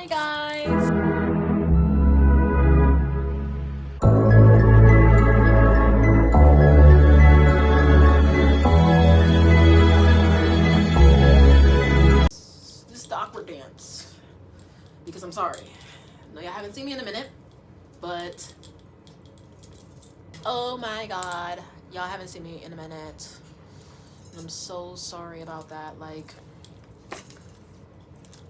Hi guys. This is the awkward dance because I'm sorry. No, y'all haven't seen me in a minute, but oh my god, y'all haven't seen me in a minute. And I'm so sorry about that. Like,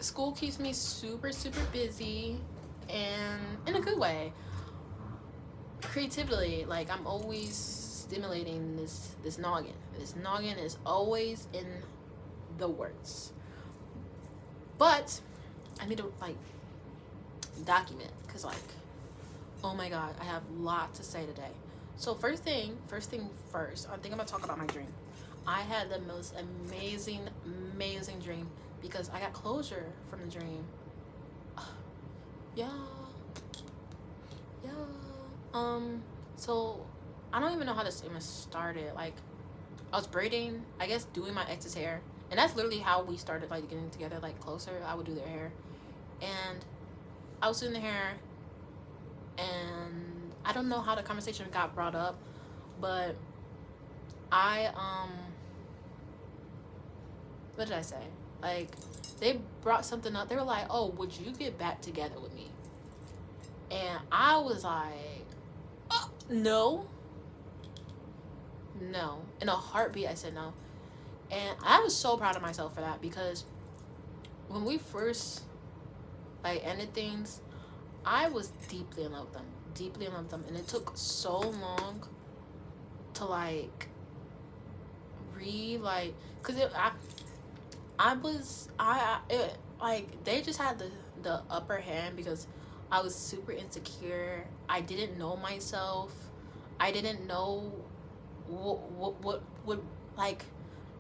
school keeps me super busy, and in a good way. Creatively, like, I'm always stimulating this noggin. This noggin is always in the works. But I need to like document, because like, oh my god, I have a lot to say today. So first thing first, I think I'm gonna talk about my dream. I had the most amazing dream because I got closure from the dream. Yeah. So I don't even know how this even started. Like, I was braiding, I guess, doing my ex's hair, and that's literally how we started like getting together, like closer. I would do their hair, and I was doing the hair, and I don't know how the conversation got brought up, but I what did I say? Like, they brought something up. They were like, "Oh, would you get back together with me?" And I was like, no. In a heartbeat, I said no. And I was so proud of myself for that, because when we first like ended things, I was deeply in love with them, and it took so long to like because like, they just had the upper hand because I was super insecure. I didn't know myself. I didn't know what would, like,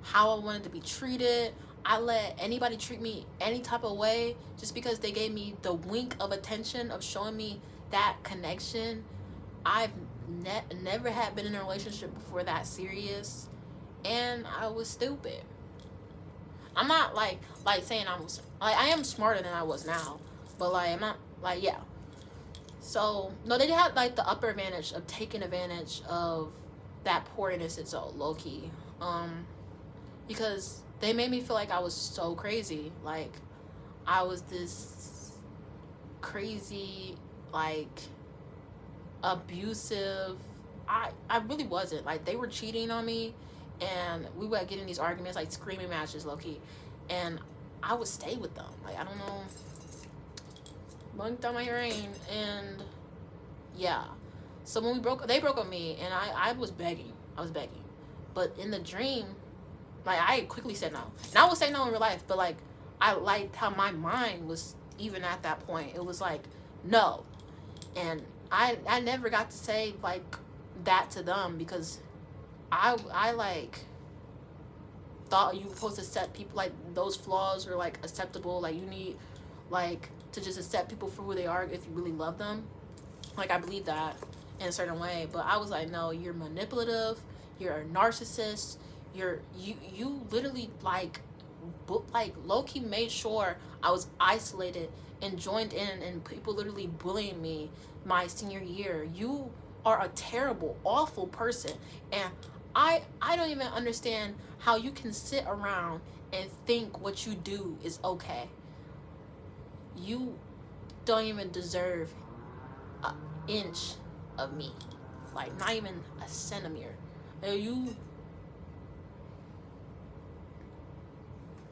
how I wanted to be treated. I let anybody treat me any type of way just because they gave me the wink of attention of showing me that connection. I've never had been in a relationship before that serious, and I was stupid. I'm not like saying I am smarter than I was now, but like, I'm not like, yeah. So no, they had like the upper advantage of taking advantage of that poor innocence, so low key, because they made me feel like I was so crazy, like I was this crazy, like, abusive. I really wasn't. Like, they were cheating on me, and we would get in these arguments, like screaming matches, low key, and I would stay with them. Like, I don't know, bunked on my brain, and yeah. So when they broke with me, and I was begging. But in the dream, like, I quickly said no. And I would say no in real life, but like, I liked how my mind was even at that point. It was like, no. And I never got to say like that to them, because I like thought you were supposed to accept people, like, those flaws were like acceptable. Like, you need like to just accept people for who they are if you really love them. Like, I believe that in a certain way, but I was like, no, you're manipulative, you're a narcissist, you literally like low-key made sure I was isolated and joined in, and people literally bullying me my senior year. You are a terrible, awful person, and I don't even understand how you can sit around and think what you do is okay. You don't even deserve an inch of me, like, not even a centimeter. You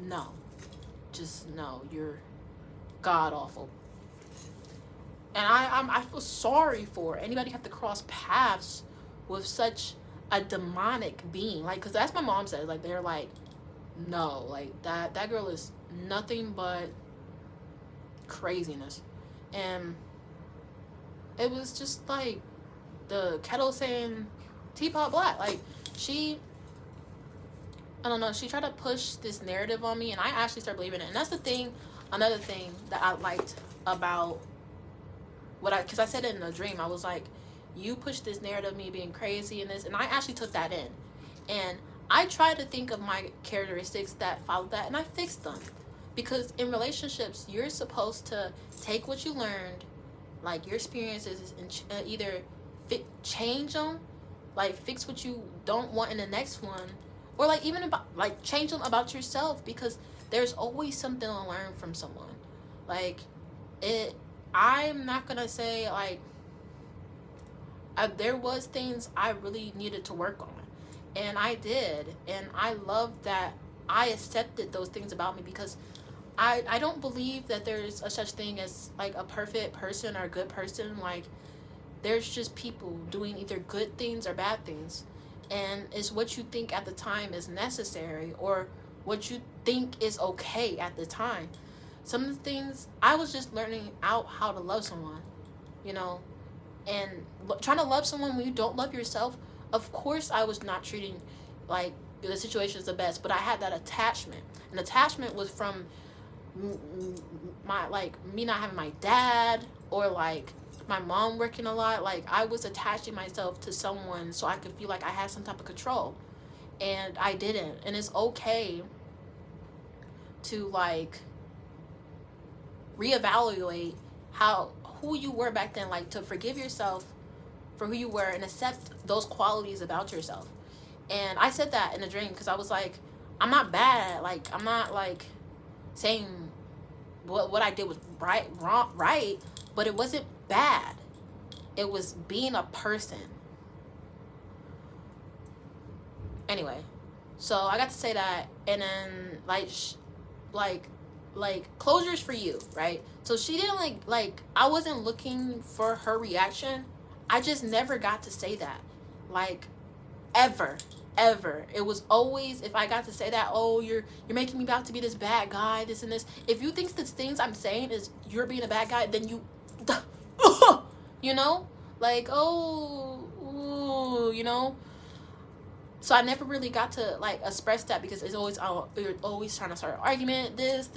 no, just no, you're god awful. And I feel sorry for anybody who have to cross paths with such a demonic being, like, because that's what my mom says. Like, they're like, no, like, that girl is nothing but craziness. And it was just like the kettle saying teapot black. Like, I don't know, she tried to push this narrative on me, and I actually started believing it. And that's the thing, another thing that I liked about because I said it in the dream. I was like, you pushed this narrative of me being crazy and this, and I actually took that in. And I tried to think of my characteristics that followed that, and I fixed them. Because in relationships, you're supposed to take what you learned, like your experiences, and either change them, like fix what you don't want in the next one, or like even about like change them about yourself, because there's always something to learn from someone. Like it, I'm not gonna say like there was things I really needed to work on, and I did, and I love that I accepted those things about me, because I don't believe that there's a such thing as like a perfect person or a good person. Like there's just people doing either good things or bad things, and it's what you think at the time is necessary, or what you think is okay at the time. Some of the things I was just learning out how to love someone, you know, and trying to love someone when you don't love yourself. Of course I was not treating like the situations the best, but I had that attachment. And attachment was from my, like, me not having my dad, or like my mom working a lot. Like I was attaching myself to someone so I could feel like I had some type of control, and I didn't. And it's okay to like reevaluate who you were back then, like to forgive yourself for who you were and accept those qualities about yourself. And I said that in a dream, because I was like, I'm not bad, like I'm not like saying what I did was right, but it wasn't bad. It was being a person. Anyway, so I got to say that, and then like closures for you, right? So she didn't like I wasn't looking for her reaction. I just never got to say that, like, ever. It was always, if I got to say that, oh, you're making me out to be this bad guy, this and this. If you think the things I'm saying is you're being a bad guy, then you you know, like, oh, ooh, you know. So I never really got to like express that, because it's always, you're always trying to start an argument, this.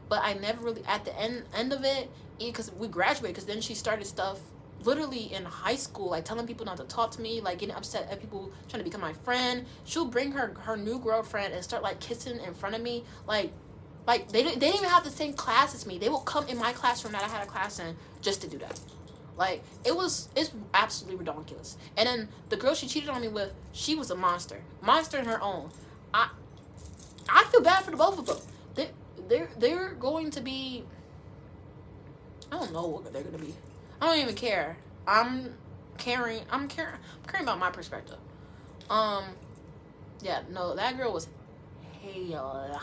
But I never really, at the end of it, because we graduated, because then she started stuff literally in high school, like telling people not to talk to me, like getting upset at people trying to become my friend. She'll bring her new girlfriend and start like kissing in front of me, like they didn't even have the same class as me. They will come in my classroom that I had a class in just to do that. Like it's absolutely ridiculous. And then the girl she cheated on me with, she was a monster in her own. I feel bad for the both of them. They're going to be, I don't know what they're going to be. I don't even care. I'm caring about my perspective. Yeah, no, that girl was hell.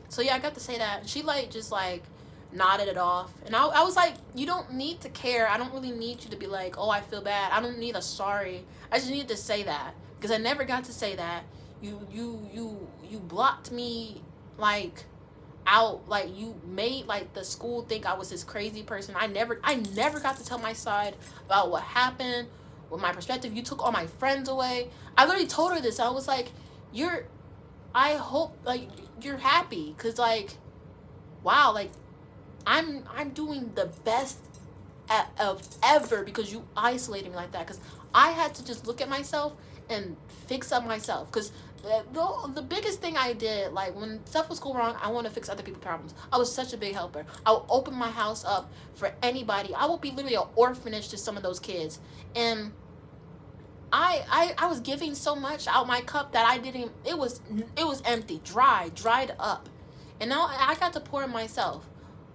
So yeah, I got to say that. She like just like nodded it off, and I was like, you don't need to care. I don't really need you to be like, oh, I feel bad. I don't need a sorry. I just need to say that, because I never got to say that. You blocked me like out, like you made like the school think I was this crazy person. I never got to tell my side about what happened with my perspective. You took all my friends away. I literally told her this. I was like, I hope like you're happy, because like, wow, like I'm doing the best of ever, because you isolated me like that. Because I had to just look at myself and fix up myself. Because the biggest thing I did, like when stuff was going wrong, I want to fix other people's problems. I was such a big helper. I would open my house up for anybody. I would be literally an orphanage to some of those kids. And I was giving so much out my cup that I didn't, it was empty, dried up. And now I got to pour in myself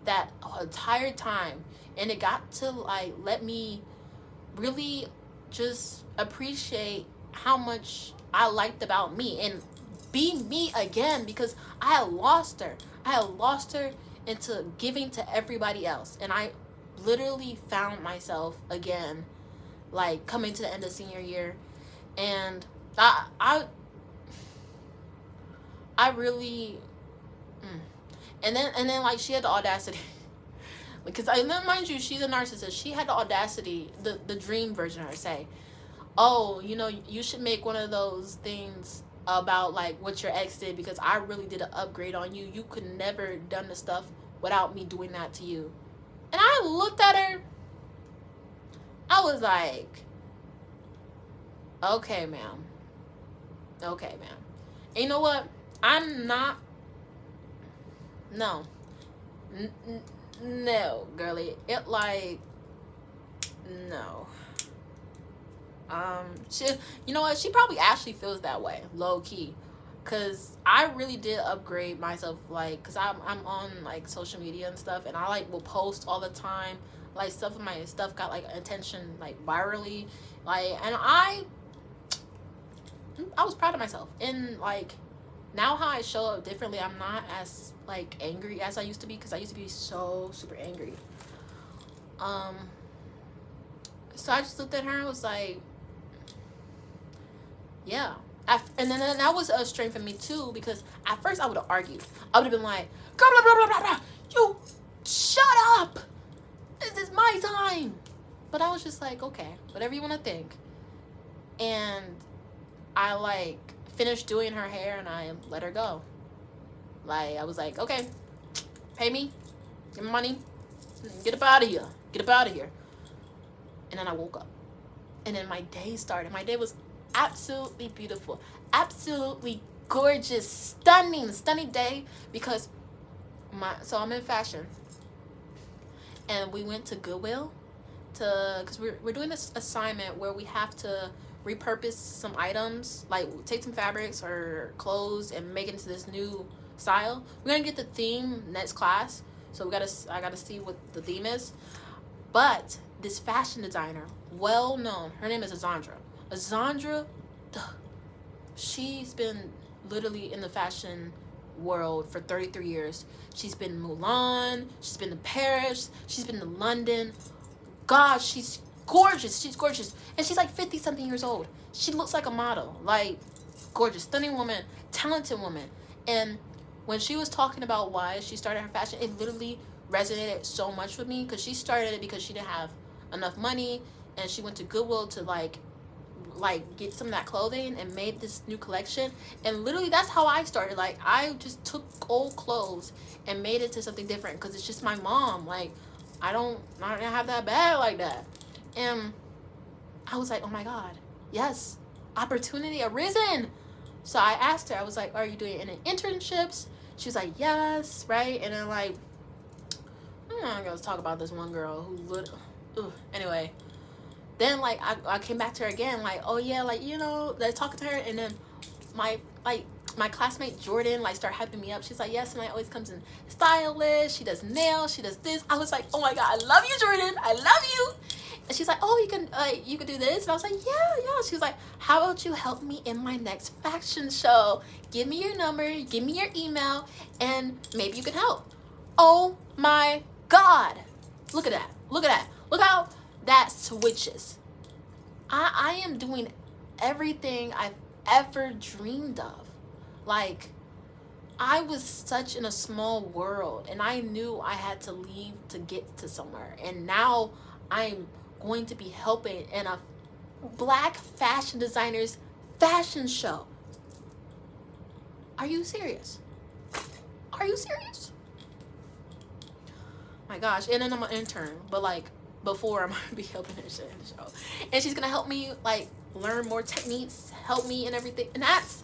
that entire time. And it got to like let me really just appreciate how much I liked about me and be me again, because I had lost her into giving to everybody else. And I literally found myself again, like coming to the end of senior year. And I really and then like she had the audacity because I then mind you, she's a narcissist. She had the audacity, the dream version of her, say, oh, you know, you should make one of those things about like what your ex did, because I really did an upgrade on you. You could never done the stuff without me doing that to you. And I looked at her. I was like, okay, ma'am. And you know what? I'm not. No. No, girly. It like no. She, you know what? She probably actually feels that way, low key, cause I really did upgrade myself, like, cause I'm on like social media and stuff, and I like will post all the time, like stuff of my stuff got like attention like virally, like, and I was proud of myself, and like now how I show up differently, I'm not as like angry as I used to be, cause I used to be so super angry. Um, so I just looked at her and was like, yeah. And then that was a strength for me too, because at first I would have argued. I would have been like, blah, blah, blah, blah, blah, you shut up. This is my time. But I was just like, okay, whatever you want to think. And I like finished doing her hair and I let her go. Like, I was like, okay, pay me, give me money, get up out of here. Get up out of here. And then I woke up. And then my day started. My day was absolutely beautiful, absolutely gorgeous, stunning day, because so I'm in fashion, and we went to Goodwill because we're doing this assignment where we have to repurpose some items, like take some fabrics or clothes and make it into this new style. We're gonna get the theme next class, so I gotta see what the theme is. But this fashion designer, well known, her name is Azandra, she's been literally in the fashion world for 33 years. She's been in Mulan, she's been to Paris, she's been to London. Gosh, she's gorgeous. And she's like 50 something years old. She looks like a model, like gorgeous, stunning woman, talented woman. And when she was talking about why she started her fashion, it literally resonated so much with me, because she started it because she didn't have enough money, and she went to Goodwill to like get some of that clothing and made this new collection. And literally that's how I started. Like, I just took old clothes and made it to something different, because it's just my mom. Like, I don't have that bag like that. And I was like, oh my god, yes, opportunity arisen. So I asked her, I was like, are you doing any internships? She was like, yes, right? And then like, I'm not gonna talk about this one girl who anyway. Then like I came back to her again, like, oh yeah, like, you know, like talking to her, and then my classmate Jordan like started hyping me up. She's like, yes, and I always comes in stylish, she does nails, she does this. I was like, oh my god, I love you, Jordan, I love you. And she's like, oh, you can do this. And I was like, yeah. She was like, how about you help me in my next fashion show? Give me your number, give me your email, and maybe you can help. Oh my god, look at that, look how that switches. I am doing everything I've ever dreamed of. Like, I was such in a small world, and I knew I had to leave to get to somewhere. And now I'm going to be helping in a black fashion designers fashion show. Are you serious? Are you serious? My gosh. And then I'm an intern, but like, before I'm gonna be helping her in the show, and she's gonna help me like learn more techniques, help me and everything. And that's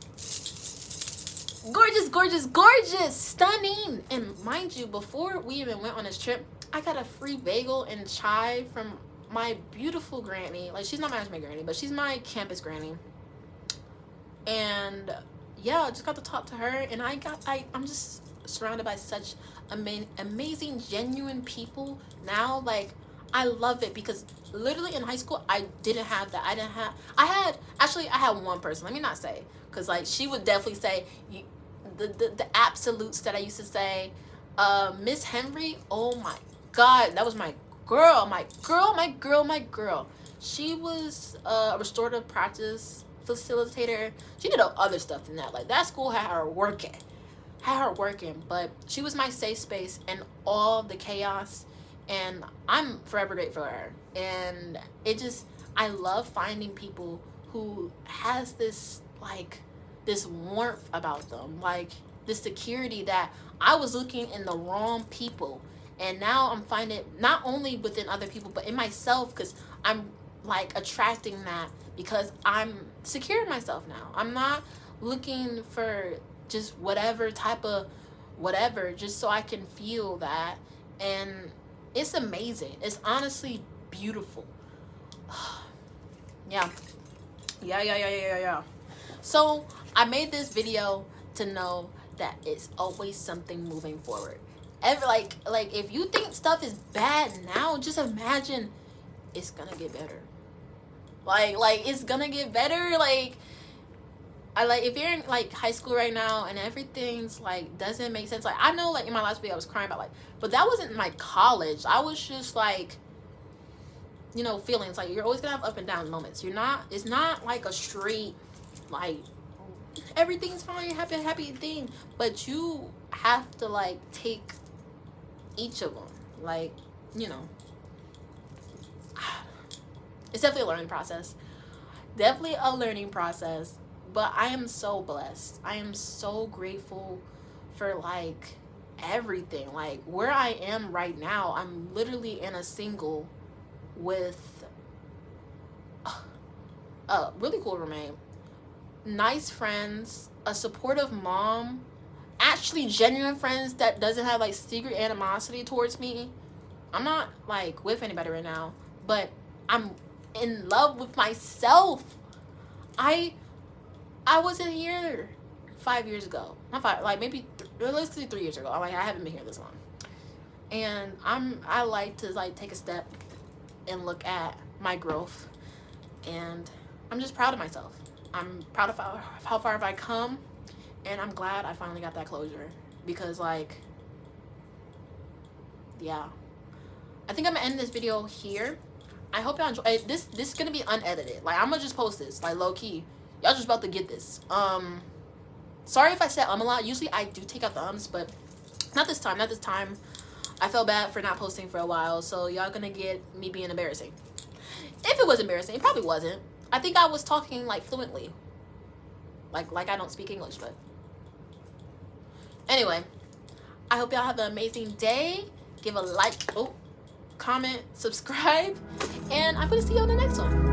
gorgeous, stunning. And mind you, before we even went on this trip, I got a free bagel and chai from my beautiful granny. Like, she's not my granny, but she's my campus granny. And yeah, I just got to talk to her, and I'm just surrounded by such amazing, genuine people now. Like, I love it, because literally in high school I didn't have that. I had one person, let me not say, because like she would definitely say the absolutes that I used to say. Miss Henry, oh my god, that was my girl. She was a restorative practice facilitator. She did other stuff than that. Like, that school had her working, but she was my safe space in all the chaos, and I'm forever grateful for her. And I love finding people who has this warmth about them, like this security that I was looking in the wrong people, and now I'm finding it not only within other people but in myself, because I'm like attracting that, because I'm secure in myself now. I'm not looking for just whatever type of whatever, just so I can feel that. And it's amazing. It's honestly beautiful. Yeah. So I made this video to know that it's always something moving forward. Like if you think stuff is bad now, just imagine it's gonna get better. Like it's gonna get better. Like if you're in like high school right now and everything's like doesn't make sense. Like I know, like in my last video I was crying about, like, but that wasn't my college. I was just like, you know, feelings. Like you're always gonna have up and down moments. It's not like a straight like everything's fine, happy thing. But you have to like take each of them. Like, you know, it's definitely a learning process. Definitely a learning process. But I am so blessed. I am so grateful for like everything. Like where I am right now, I'm literally in a single with a really cool roommate, nice friends, a supportive mom, actually genuine friends that doesn't have like secret animosity towards me. I'm not like with anybody right now, but I'm in love with myself. I wasn't here 5 years ago. Not 5, like maybe realistically 3 years ago. Like I haven't been here this long. And I like to like take a step and look at my growth, and I'm just proud of myself. I'm proud of how far have I come, and I'm glad I finally got that closure, because like, yeah, I think I'm gonna end this video here. I hope y'all enjoy this. This is gonna be unedited. Like I'm gonna just post this like low key. Y'all just about to get this. Sorry if I said a lot. Usually I do take out the ums, but not this time. Not this time. I felt bad for not posting for a while, so y'all gonna get me being embarrassing. If it was embarrassing, it probably wasn't. I think I was talking like fluently. Like I don't speak English, but anyway, I hope y'all have an amazing day. Give a like, comment, subscribe, and I'm gonna see you on the next one.